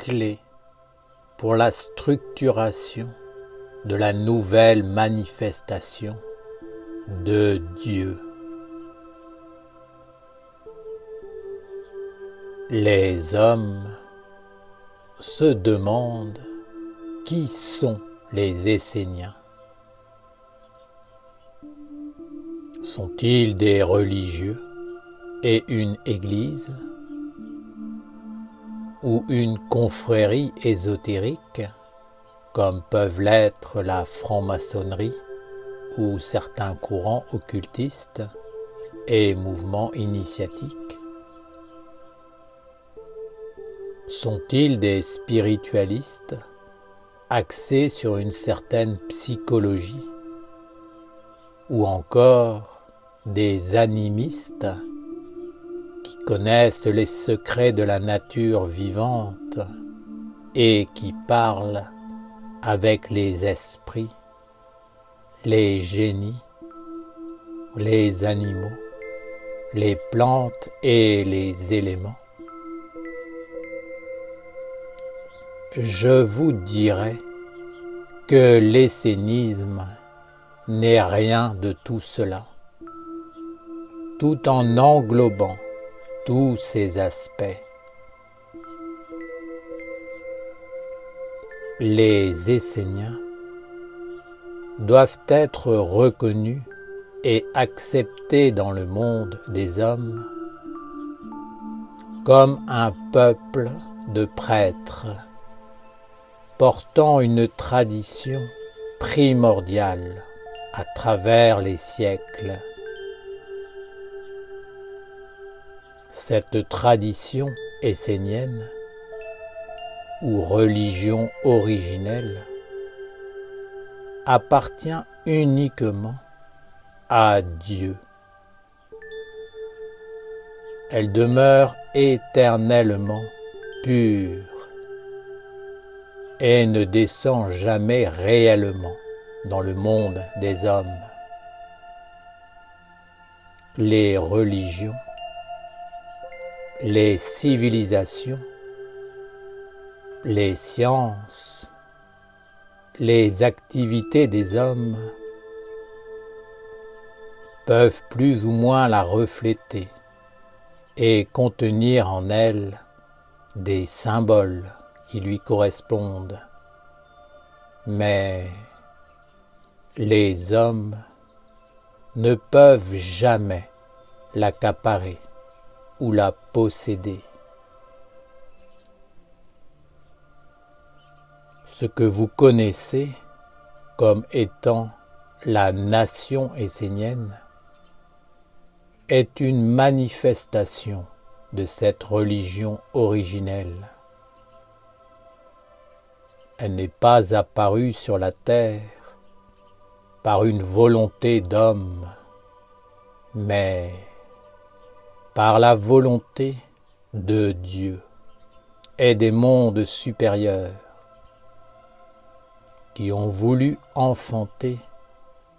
clé pour la structuration de la nouvelle manifestation de Dieu. Les hommes se demandent qui sont les Esséniens. Sont-ils des religieux et une église ou une confrérie ésotérique comme peuvent l'être la franc-maçonnerie ou certains courants occultistes et mouvements initiatiques? Sont-ils des spiritualistes axés sur une certaine psychologie ou encore des animistes qui connaissent les secrets de la nature vivante et qui parlent avec les esprits, les génies, les animaux, les plantes et les éléments? Je vous dirai que l'essénisme n'est rien de tout cela, tout en englobant tous ces aspects. Les Esséniens doivent être reconnus et acceptés dans le monde des hommes comme un peuple de prêtres portant une tradition primordiale à travers les siècles. Cette tradition essénienne ou religion originelle appartient uniquement à Dieu. Elle demeure éternellement pure et ne descend jamais réellement dans le monde des hommes. Les religions, les civilisations, les sciences, les activités des hommes peuvent plus ou moins la refléter et contenir en elle des symboles qui lui correspondent. Mais les hommes ne peuvent jamais l'accaparer ou la posséder. Ce que vous connaissez comme étant la nation essénienne est une manifestation de cette religion originelle. Elle n'est pas apparue sur la terre par une volonté d'homme, mais par la volonté de Dieu et des mondes supérieurs qui ont voulu enfanter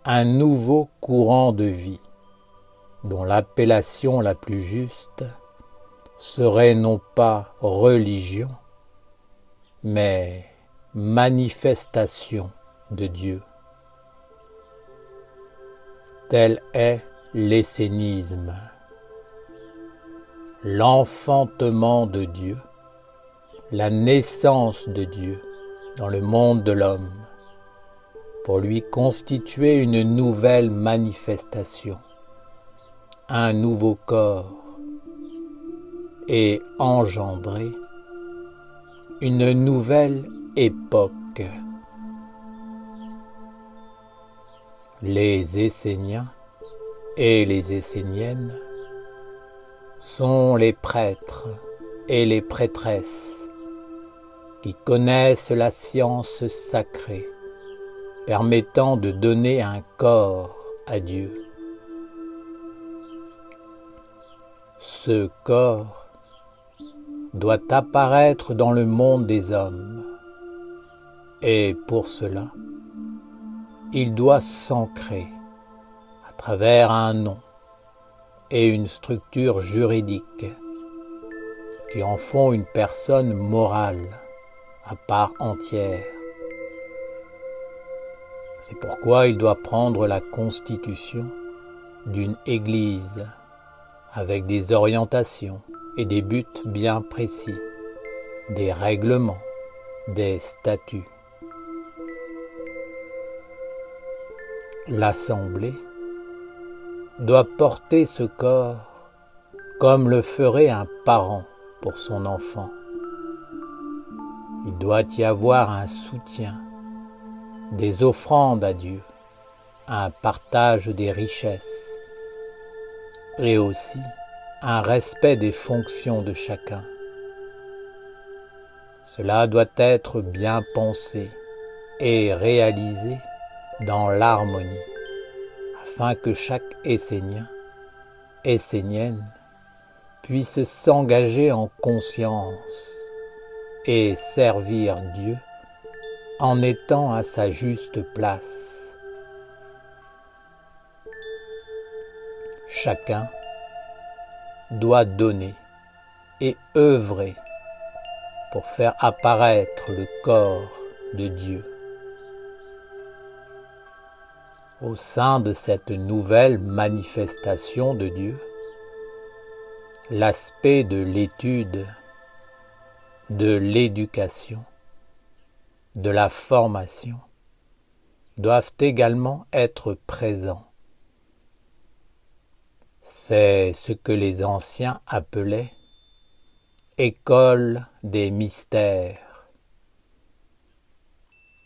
un nouveau courant de vie dont l'appellation la plus juste serait non pas religion, mais manifestation de Dieu. Tel est l'essénisme, l'enfantement de Dieu, la naissance de Dieu dans le monde de l'homme, pour lui constituer une nouvelle manifestation, un nouveau corps, et engendrer une nouvelle époque. Les Esséniens et les Esséniennes sont les prêtres et les prêtresses qui connaissent la science sacrée permettant de donner un corps à Dieu. Ce corps doit apparaître dans le monde des hommes et pour cela, il doit s'ancrer à travers un nom et une structure juridique qui en font une personne morale à part entière. C'est pourquoi il doit prendre la constitution d'une Église avec des orientations et des buts bien précis, des règlements, des statuts. L'Assemblée doit porter ce corps comme le ferait un parent pour son enfant. Il doit y avoir un soutien, des offrandes à Dieu, un partage des richesses et aussi un respect des fonctions de chacun. Cela doit être bien pensé et réalisé dans l'harmonie, afin que chaque Essénien, Essénienne, puisse s'engager en conscience et servir Dieu en étant à sa juste place. Chacun doit donner et œuvrer pour faire apparaître le corps de Dieu. Au sein de cette nouvelle manifestation de Dieu, l'aspect de l'étude, de l'éducation, de la formation doivent également être présents. C'est ce que les anciens appelaient école des mystères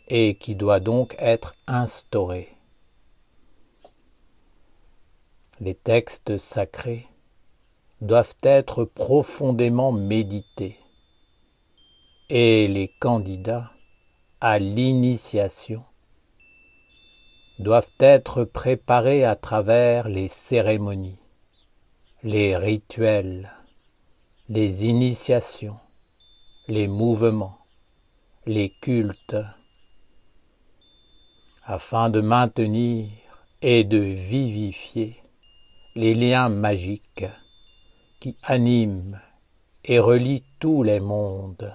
et qui doit donc être instaurée. Les textes sacrés doivent être profondément médités et les candidats à l'initiation doivent être préparés à travers les cérémonies, les rituels, les initiations, les mouvements, les cultes, afin de maintenir et de vivifier les liens magiques qui animent et relient tous les mondes.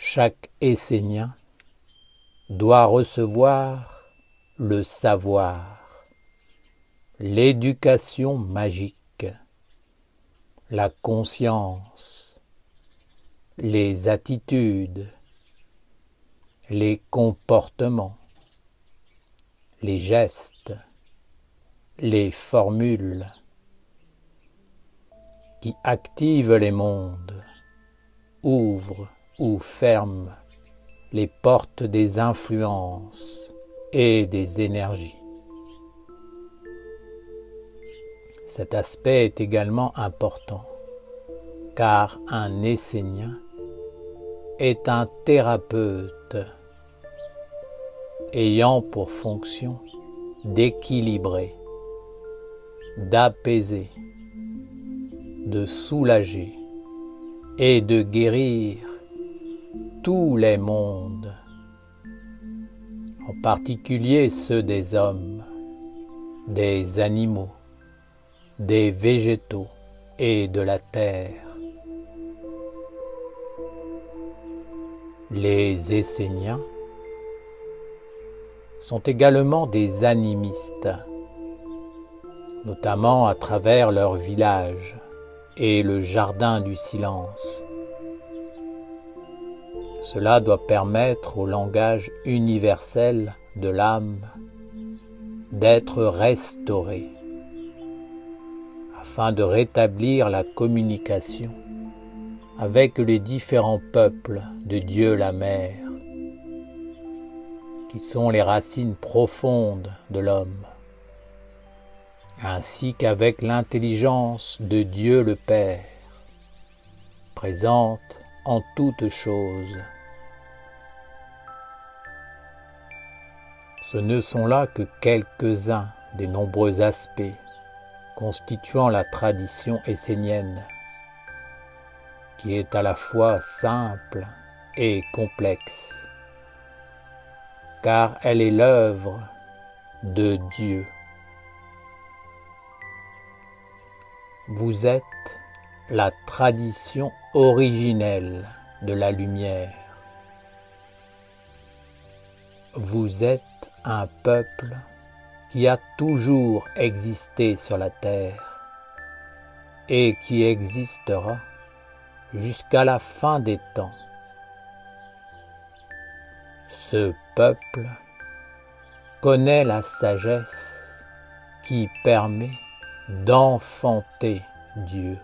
Chaque Essénien doit recevoir le savoir, l'éducation magique, la conscience, les attitudes, les comportements, les gestes, les formules qui activent les mondes, ouvrent ou ferment les portes des influences et des énergies. Cet aspect est également important, car un Essénien est un thérapeute ayant pour fonction d'équilibrer, d'apaiser, de soulager et de guérir tous les mondes, en particulier ceux des hommes, des animaux, des végétaux et de la terre. Les Esséniens sont également des animistes, notamment à travers leur village et le jardin du silence. Cela doit permettre au langage universel de l'âme d'être restauré, afin de rétablir la communication avec les différents peuples de Dieu la Mère, qui sont les racines profondes de l'homme, ainsi qu'avec l'intelligence de Dieu le Père, présente en toutes choses. Ce ne sont là que quelques-uns des nombreux aspects constituant la tradition essénienne, qui est à la fois simple et complexe, car elle est l'œuvre de Dieu. Vous êtes la tradition originelle de la lumière. Vous êtes un peuple qui a toujours existé sur la terre et qui existera jusqu'à la fin des temps. Ce peuple connaît la sagesse qui permet d'enfanter Dieu.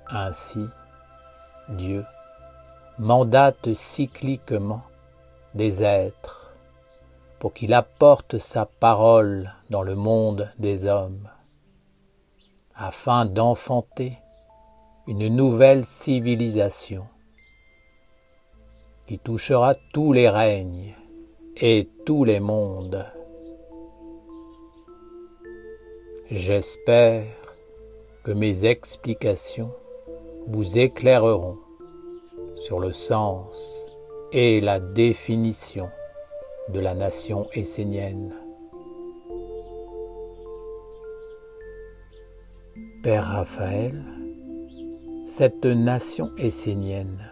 Ainsi, Dieu mandate cycliquement des êtres pour qu'il apporte sa parole dans le monde des hommes, afin d'enfanter une nouvelle civilisation qui touchera tous les règnes et tous les mondes. J'espère que mes explications vous éclaireront sur le sens et la définition de la nation essénienne. Père Raphaël, cette nation essénienne,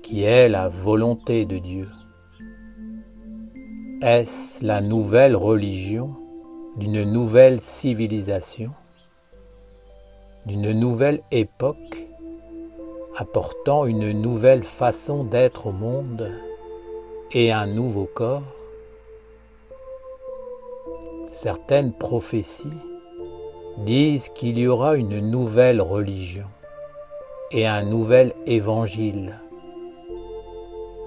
qui est la volonté de Dieu, est-ce la nouvelle religion d'une nouvelle civilisation, d'une nouvelle époque, apportant une nouvelle façon d'être au monde et un nouveau corps? Certaines prophéties disent qu'il y aura une nouvelle religion et un nouvel évangile.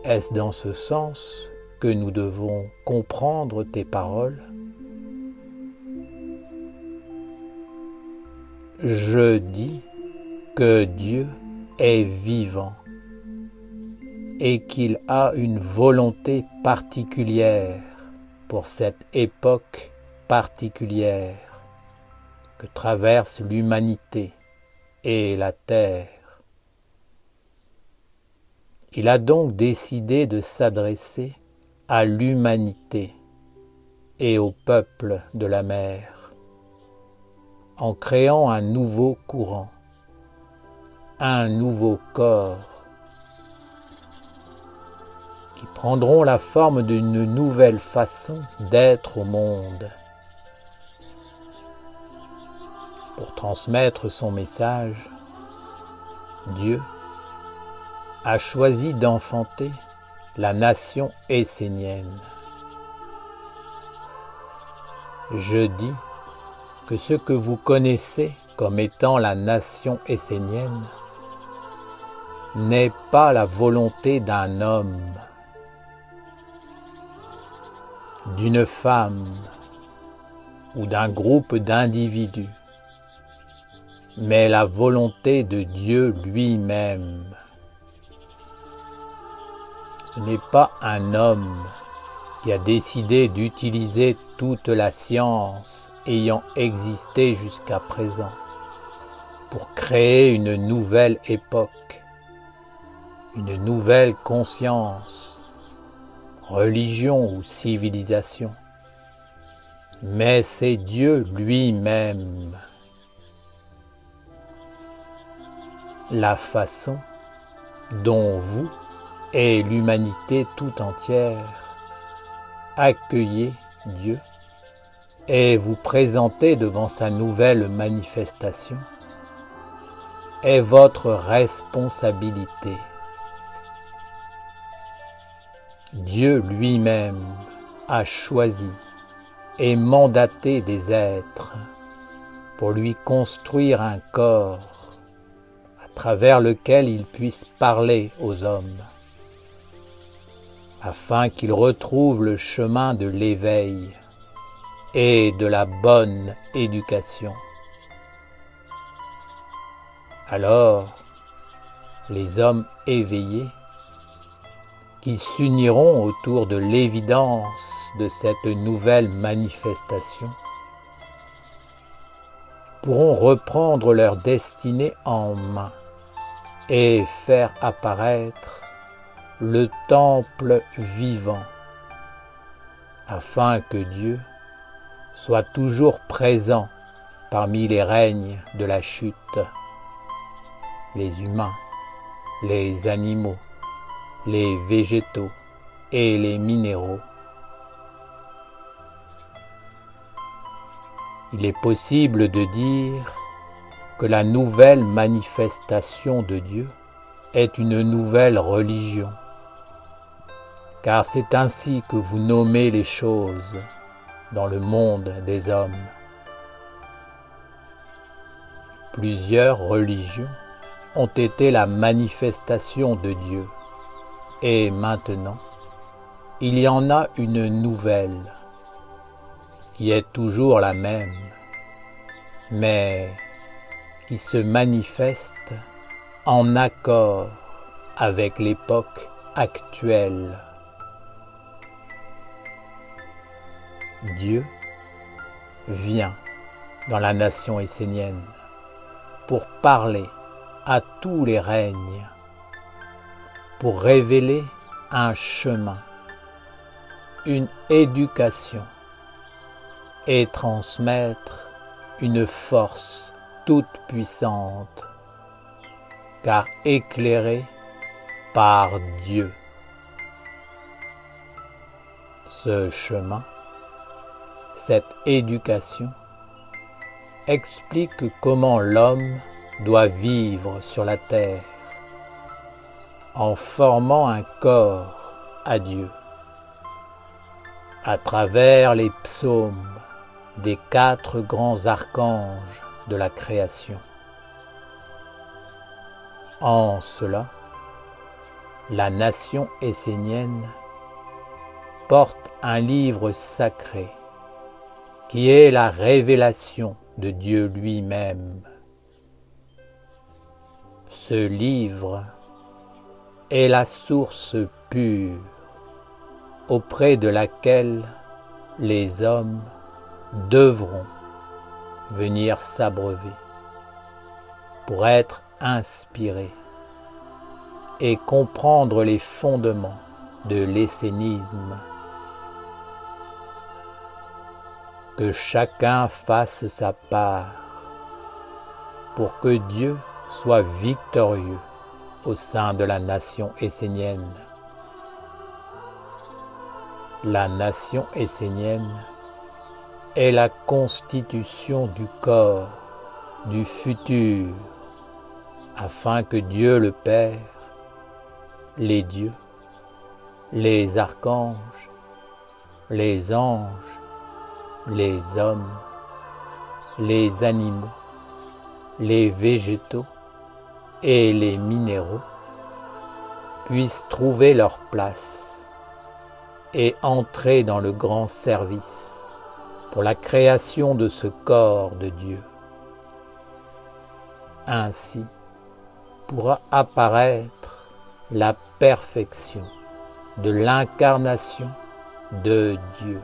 Est-ce dans ce sens que nous devons comprendre tes paroles? Je dis que Dieu est vivant et qu'il a une volonté particulière pour cette époque particulière que traverse l'humanité et la terre. Il a donc décidé de s'adresser à l'humanité et au peuple de la mer, en créant un nouveau courant, un nouveau corps, qui prendront la forme d'une nouvelle façon d'être au monde. Pour transmettre son message, Dieu a choisi d'enfanter la nation essénienne. Je dis que ce que vous connaissez comme étant la nation essénienne n'est pas la volonté d'un homme, d'une femme ou d'un groupe d'individus, mais la volonté de Dieu lui-même. Ce n'est pas un homme qui a décidé d'utiliser toute la science ayant existé jusqu'à présent pour créer une nouvelle époque, une nouvelle conscience, religion ou civilisation, mais c'est Dieu lui-même. La façon dont vous et l'humanité tout entière accueillez Dieu et vous présentez devant sa nouvelle manifestation est votre responsabilité. Dieu lui-même a choisi et mandaté des êtres pour lui construire un corps à travers lequel il puisse parler aux hommes, afin qu'ils retrouvent le chemin de l'éveil et de la bonne éducation. Alors, les hommes éveillés, qui s'uniront autour de l'évidence de cette nouvelle manifestation, pourront reprendre leur destinée en main et faire apparaître le temple vivant, afin que Dieu soit toujours présent parmi les règnes de la chute, les humains, les animaux, les végétaux et les minéraux. Il est possible de dire que la nouvelle manifestation de Dieu est une nouvelle religion, car c'est ainsi que vous nommez les choses dans le monde des hommes. Plusieurs religions ont été la manifestation de Dieu, et maintenant, il y en a une nouvelle, qui est toujours la même, mais qui se manifeste en accord avec l'époque actuelle. Dieu vient dans la nation essénienne pour parler à tous les règnes, pour révéler un chemin, une éducation et transmettre une force toute puissante, car éclairée par Dieu. Ce chemin, cette éducation, explique comment l'homme doit vivre sur la terre, en formant un corps à Dieu, à travers les psaumes des 4 grands archanges de la création. En cela, la nation essénienne porte un livre sacré qui est la révélation de Dieu lui-même. Ce livre est la source pure auprès de laquelle les hommes devront venir s'abreuver pour être inspirés et comprendre les fondements de l'essénisme. Que chacun fasse sa part pour que Dieu soit victorieux au sein de la nation essénienne. La nation essénienne est la constitution du corps, du futur, afin que Dieu le Père, les dieux, les archanges, les anges, les hommes, les animaux, les végétaux et les minéraux puissent trouver leur place et entrer dans le grand service pour la création de ce corps de Dieu. Ainsi pourra apparaître la perfection de l'incarnation de Dieu.